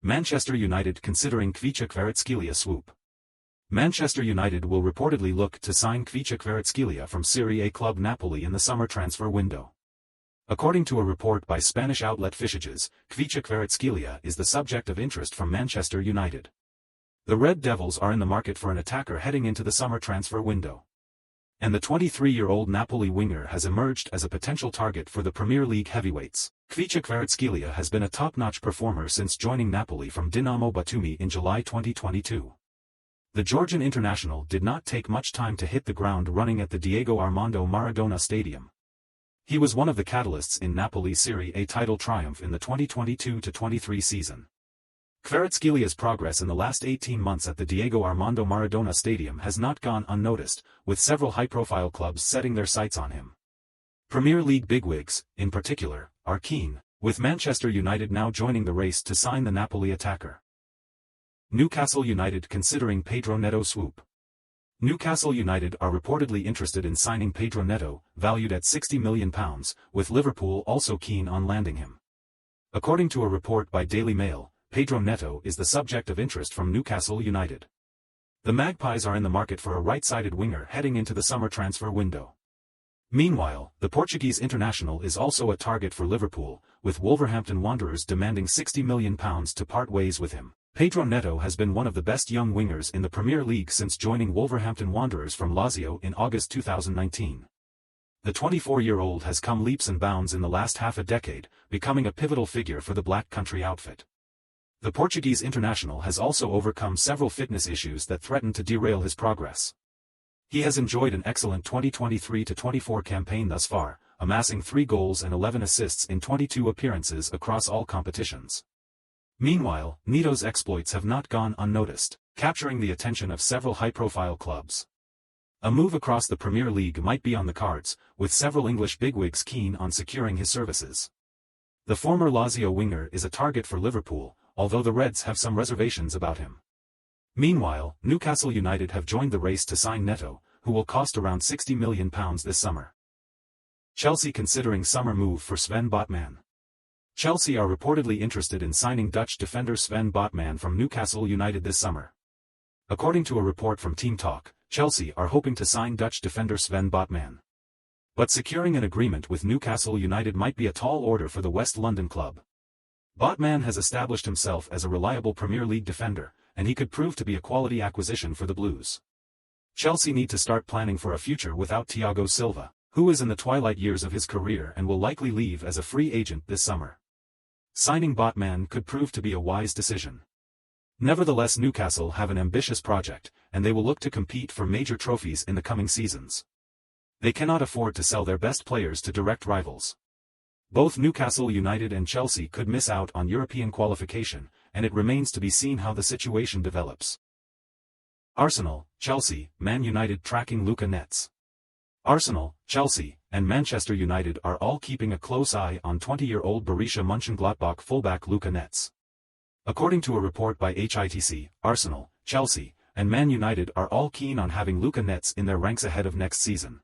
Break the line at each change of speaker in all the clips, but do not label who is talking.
Manchester United considering Kvaratskhelia swoop. Manchester United will reportedly look to sign Kvaratskhelia from Serie A club Napoli in the summer transfer window. According to a report by Spanish outlet Fichajes, Kvaratskhelia is the subject of interest from Manchester United. The Red Devils are in the market for an attacker heading into the summer transfer window. And the 23-year-old Napoli winger has emerged as a potential target for the Premier League heavyweights. Kvaratskhelia has been a top-notch performer since joining Napoli from Dinamo Batumi in July 2022. The Georgian international did not take much time to hit the ground running at the Diego Armando Maradona Stadium. He was one of the catalysts in Napoli's Serie A title triumph in the 2022-23 season. Kvaratskelia's progress in the last 18 months at the Diego Armando Maradona Stadium has not gone unnoticed, with several high-profile clubs setting their sights on him. Premier League bigwigs, in particular, are keen, with Manchester United now joining the race to sign the Napoli attacker. Newcastle United considering Pedro Neto swoop. Newcastle United are reportedly interested in signing Pedro Neto, valued at £60 million, with Liverpool also keen on landing him. According to a report by Daily Mail, Pedro Neto is the subject of interest from Newcastle United. The Magpies are in the market for a right-sided winger heading into the summer transfer window. Meanwhile, the Portuguese international is also a target for Liverpool, with Wolverhampton Wanderers demanding £60 million to part ways with him. Pedro Neto has been one of the best young wingers in the Premier League since joining Wolverhampton Wanderers from Lazio in August 2019. The 24-year-old has come leaps and bounds in the last half a decade, becoming a pivotal figure for the Black Country outfit. The Portuguese international has also overcome several fitness issues that threaten to derail his progress. He has enjoyed an excellent 2023-24 campaign thus far, amassing 3 goals and 11 assists in 22 appearances across all competitions. Meanwhile, Neto's exploits have not gone unnoticed, capturing the attention of several high-profile clubs. A move across the Premier League might be on the cards, with several English bigwigs keen on securing his services. The former Lazio winger is a target for Liverpool, although the Reds have some reservations about him. Meanwhile, Newcastle United have joined the race to sign Neto, who will cost around £60 million this summer. Chelsea considering summer move for Sven Botman. Chelsea are reportedly interested in signing Dutch defender Sven Botman from Newcastle United this summer. According to a report from Team Talk, Chelsea are hoping to sign Dutch defender Sven Botman. But securing an agreement with Newcastle United might be a tall order for the West London club. Botman has established himself as a reliable Premier League defender, and he could prove to be a quality acquisition for the Blues. Chelsea need to start planning for a future without Thiago Silva, who is in the twilight years of his career and will likely leave as a free agent this summer. Signing Botman could prove to be a wise decision. Nevertheless, Newcastle have an ambitious project, and they will look to compete for major trophies in the coming seasons. They cannot afford to sell their best players to direct rivals. Both Newcastle United and Chelsea could miss out on European qualification, and it remains to be seen how the situation develops. Arsenal, Chelsea, Man United tracking Luka Netz. Arsenal, Chelsea, and Manchester United are all keeping a close eye on 20-year-old Borussia Mönchengladbach fullback Luka Netz. According to a report by HITC, Arsenal, Chelsea, and Man United are all keen on having Luka Netz in their ranks ahead of next season.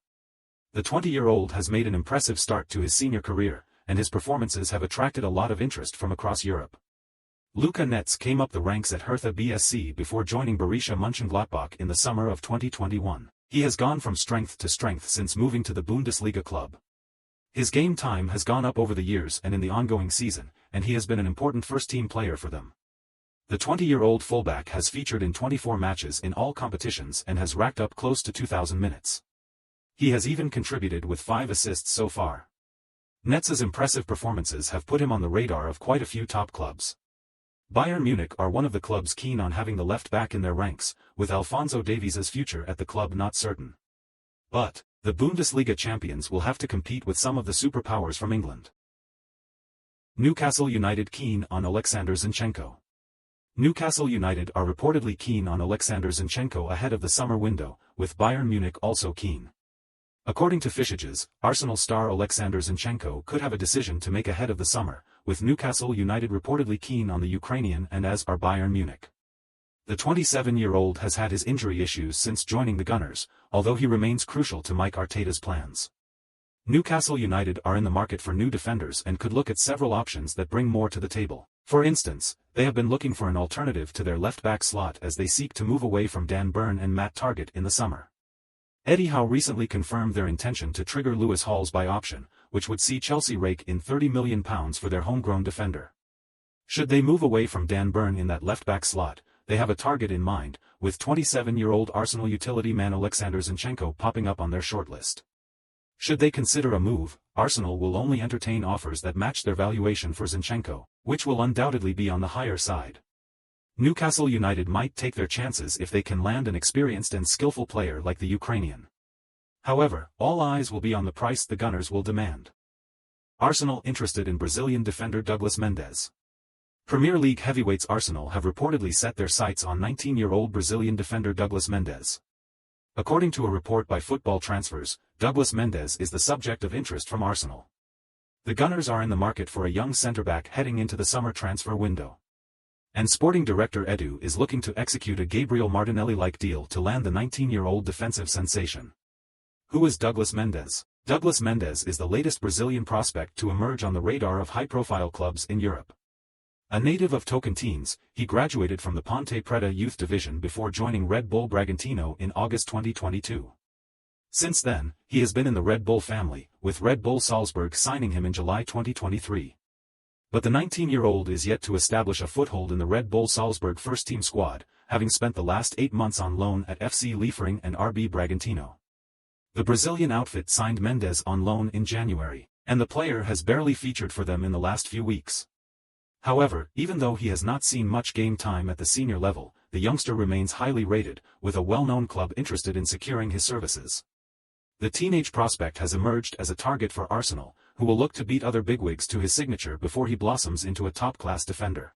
The 20-year-old has made an impressive start to his senior career, and his performances have attracted a lot of interest from across Europe. Luka Netz came up the ranks at Hertha BSC before joining Borussia Mönchengladbach in the summer of 2021. He has gone from strength to strength since moving to the Bundesliga club. His game time has gone up over the years and in the ongoing season, and he has been an important first-team player for them. The 20-year-old fullback has featured in 24 matches in all competitions and has racked up close to 2,000 minutes. He has even contributed with 5 assists so far. Netz's impressive performances have put him on the radar of quite a few top clubs. Bayern Munich are one of the clubs keen on having the left-back in their ranks, with Alphonso Davies' future at the club not certain. But, the Bundesliga champions will have to compete with some of the superpowers from England. Newcastle United keen on Alexander Zinchenko. Newcastle United are reportedly keen on Alexander Zinchenko ahead of the summer window, with Bayern Munich also keen. According to Fichajes, Arsenal star Alexander Zinchenko could have a decision to make ahead of the summer, with Newcastle United reportedly keen on the Ukrainian and as are Bayern Munich. The 27-year-old has had his injury issues since joining the Gunners, although he remains crucial to Mike Arteta's plans. Newcastle United are in the market for new defenders and could look at several options that bring more to the table. For instance, they have been looking for an alternative to their left-back slot as they seek to move away from Dan Burn and Matt Targett in the summer. Eddie Howe recently confirmed their intention to trigger Lewis Hall's by option, which would see Chelsea rake in £30 million for their homegrown defender. Should they move away from Dan Burn in that left-back slot, they have a target in mind, with 27-year-old Arsenal utility man Alexander Zinchenko popping up on their shortlist. Should they consider a move, Arsenal will only entertain offers that match their valuation for Zinchenko, which will undoubtedly be on the higher side. Newcastle United might take their chances if they can land an experienced and skillful player like the Ukrainian. However, all eyes will be on the price the Gunners will demand. Arsenal interested in Brazilian defender Douglas Mendes. Premier League heavyweights Arsenal have reportedly set their sights on 19-year-old Brazilian defender Douglas Mendes. According to a report by Football Transfers, Douglas Mendes is the subject of interest from Arsenal. The Gunners are in the market for a young centre-back heading into the summer transfer window. And sporting director Edu is looking to execute a Gabriel Martinelli-like deal to land the 19-year-old defensive sensation. Who is Douglas Mendes? Douglas Mendes is the latest Brazilian prospect to emerge on the radar of high-profile clubs in Europe. A native of Tocantins, he graduated from the Ponte Preta youth division before joining Red Bull Bragantino in August 2022. Since then, he has been in the Red Bull family, with Red Bull Salzburg signing him in July 2023. But the 19-year-old is yet to establish a foothold in the Red Bull Salzburg first-team squad, having spent the last 8 months on loan at FC Liefering and RB Bragantino. The Brazilian outfit signed Mendes on loan in January, and the player has barely featured for them in the last few weeks. However, even though he has not seen much game time at the senior level, the youngster remains highly rated, with a well-known club interested in securing his services. The teenage prospect has emerged as a target for Arsenal, who will look to beat other bigwigs to his signature before he blossoms into a top-class defender.